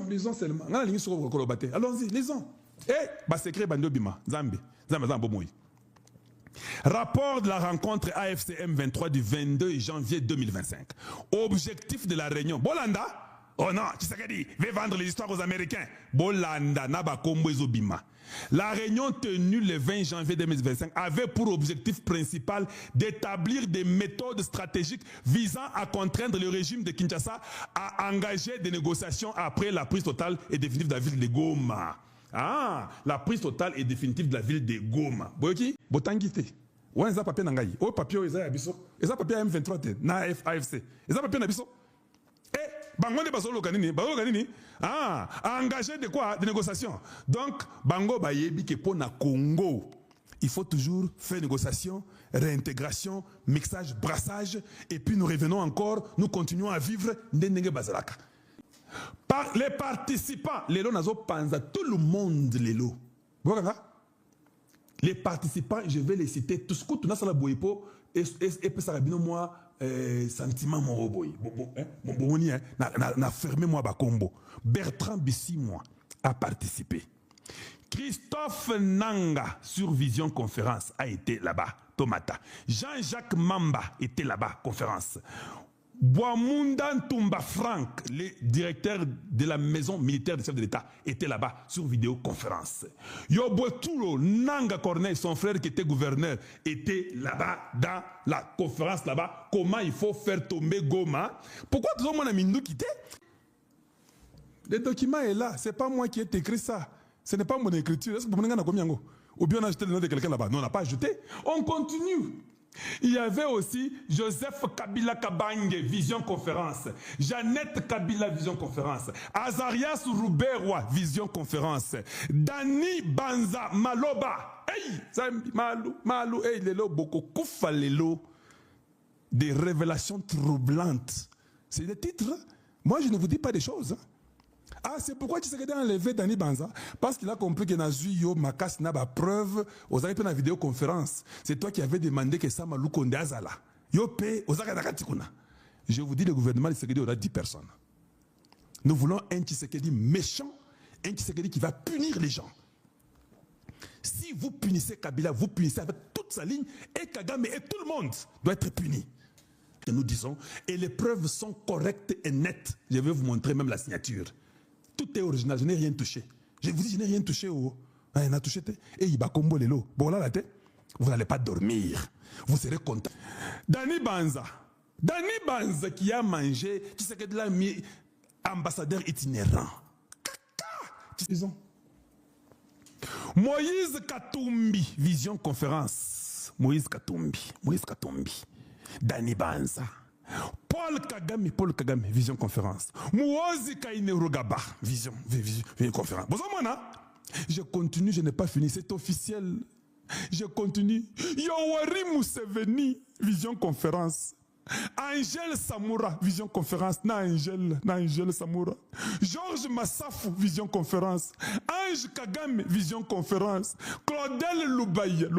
Lisons seulement. Allons-y, lisons. Eh, secret Bandobima, Zambi. Rapport de la rencontre AFCM 23 du 22 janvier 2025. Objectif de la réunion. Bolanda. Oh non, Tshisekedi veut vendre les histoires aux Américains. Bolanda, Naba Kombo Ezobima. La réunion tenue le 20 janvier 2025 avait pour objectif principal d'établir des méthodes stratégiques visant à contraindre le régime de Kinshasa à engager des négociations après la prise totale et définitive de la ville de Goma. Ah, la prise totale et définitive de la ville de Goma. Boyoki, Botangite. Ouais, ça papier nangai. Oh, papier, ils ont abisso. Ils ont papier M23, na AFC. Ils ont papier nabisso. Bango de Basolo Ganini, engagé de quoi? De négociations. Donc, Bango Bayebi qui pour na Congo, il faut toujours faire négociation, réintégration, mixage, brassage, et puis nous revenons encore, nous continuons à vivre Ndenge Bazalaka. Par les participants, les lots nazo panza, tout le monde les lots. Les participants, je vais les citer, tout ce que tu as sur la boyepo, et puis ça rabino moi, sentiment mon boy. Bon, na fermé moi Bakombo. Bertrand Bissi moi a participé. Christophe Nanga sur Vision Conférence a été là-bas. Tomata. Jean-Jacques Mamba était là-bas. Conférence. Boamunda Ntumba Franck, le directeur de la maison militaire du chef de l'État, était là-bas sur vidéoconférence. Yoboturo Nanga Corneille, son frère qui était gouverneur, était là-bas dans la conférence là-bas. Comment il faut faire tomber Goma? Pourquoi tout le monde a mis nous quitter? Le document est là, c'est pas moi qui ai écrit ça. Ce n'est pas mon écriture. Est-ce que vous ou bien on a ajouté le nom de quelqu'un là-bas? Non, on n'a pas ajouté. On continue. Il y avait aussi Joseph Kabila Kabange, Vision Conférence. Jeannette Kabila, Vision Conférence. Azarias Rouberwa, Vision Conférence. Dani Banza Maloba. Hey, Malou, hey, Lelo, Boko Koufa Lelo. Des révélations troublantes. C'est des titres. Moi, je ne vous dis pas des choses. Ah, c'est pourquoi tu sais que enlevé Dani Banza? Parce qu'il a compris que Nazuyo Makas n'a pas preuve aux arrêts de la vidéoconférence. C'est toi qui avais demandé que ça Malou Konde Azala. Yope, aux arrêts d'Akatikuna. Je vous dis, le gouvernement de Tshisekedi aura 10 personnes. Nous voulons un Tshisekedi méchant, un Tshisekedi qui va punir les gens. Si vous punissez Kabila, vous punissez avec toute sa ligne, et Kagame et tout le monde doit être puni. Et nous disons, et les preuves sont correctes et nettes. Je vais vous montrer même la signature. Tout est original, je n'ai rien touché. Je vous dis, je n'ai rien touché. Oh. Il a touché. Et il va combo les lots. Bon, là, la tête, vous n'allez pas dormir. Vous serez content. Dani Banza qui a mangé, qui sait que de la ambassadeur itinérant. Disons. Moïse Katumbi, Vision Conférence. Moïse Katumbi. Dani Banza. Paul Kagame, Vision Conférence. Mouozi Kainerugaba, Vision Conférence. Bon, je continue, je n'ai pas fini, c'est officiel. Je continue. Yoweri Museveni, Vision Conférence. Angèle Samoura, Vision Conférence. Angèle Samoura. Georges Massafou, Vision Conférence. Ange Kagame, Vision Conférence. Claudel Loubaye.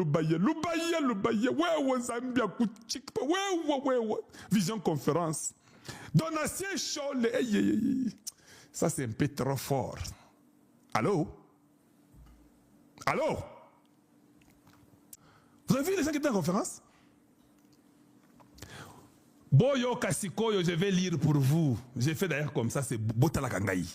Vision Conférence. Donatien Cholle. Ça, c'est un peu trop fort. Allô? Vous avez vu les gens qui étaient en conférence? Boyo Kasikoyo, je vais lire pour vous. J'ai fait d'ailleurs comme ça, c'est Botala Kangaï.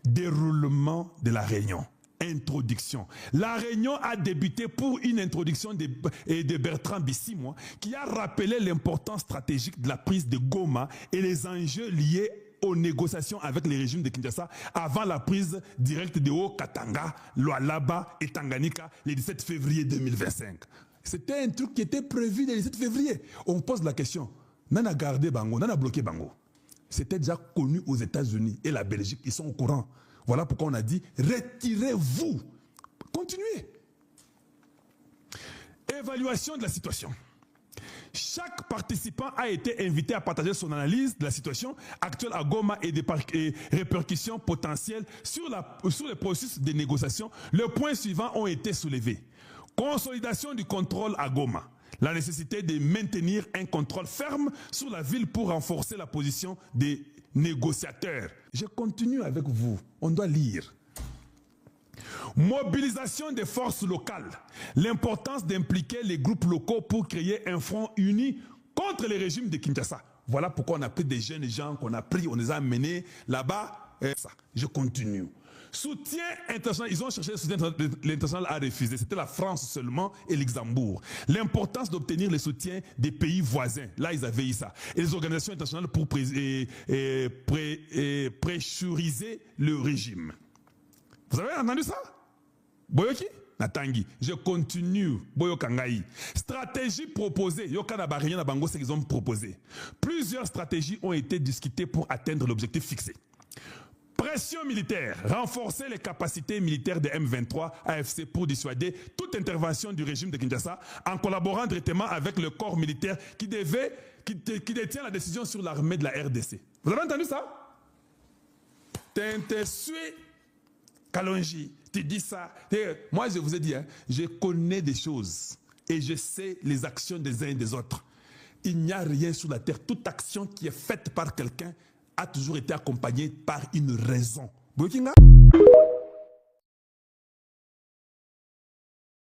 Déroulement de la réunion. Introduction. La réunion a débuté pour une introduction de Bertrand Bissi, qui a rappelé l'importance stratégique de la prise de Goma et les enjeux liés aux négociations avec les régimes de Kinshasa avant la prise directe de Haut-Katanga, Lualaba et Tanganyika le 17 février 2025. C'était un truc qui était prévu le 17 février. On pose la question. Nana gardé Bango, nana bloqué Bango. C'était déjà connu aux États-Unis et la Belgique, ils sont au courant. Voilà pourquoi on a dit retirez-vous. Continuez. Évaluation de la situation. Chaque participant a été invité à partager son analyse de la situation actuelle à Goma et des répercussions potentielles sur le processus de négociation. Les points suivants ont été soulevés. Consolidation du contrôle à Goma. La nécessité de maintenir un contrôle ferme sur la ville pour renforcer la position des négociateur. Je continue avec vous. On doit lire. Mobilisation des forces locales. L'importance d'impliquer les groupes locaux pour créer un front uni contre les régimes de Kinshasa. Voilà pourquoi on a pris des jeunes gens qu'on a pris, on les a amenés là-bas. Je continue. Soutien international, ils ont cherché le soutien international, l'international a refusé. C'était la France seulement et le Luxembourg. L'importance d'obtenir le soutien des pays voisins, là ils avaient eu ça. Et les organisations internationales pour pressuriser le régime. Vous avez entendu ça? Boyoki? Natangi. Je continue. Boyokangai. Stratégie proposée. Yokana Barien Bango, c'est qu'ils ont proposé. Plusieurs stratégies ont été discutées pour atteindre l'objectif fixé. Pression militaire. Renforcer les capacités militaires de M23 AFC pour dissuader toute intervention du régime de Kinshasa en collaborant directement avec le corps militaire qui détient la décision sur l'armée de la RDC. Vous avez entendu ça? Kalonji, tu dis ça. Moi, je vous ai dit, hein, je connais des choses et je sais les actions des uns et des autres. Il n'y a rien sur la terre. Toute action qui est faite par quelqu'un a toujours été accompagnée par une raison.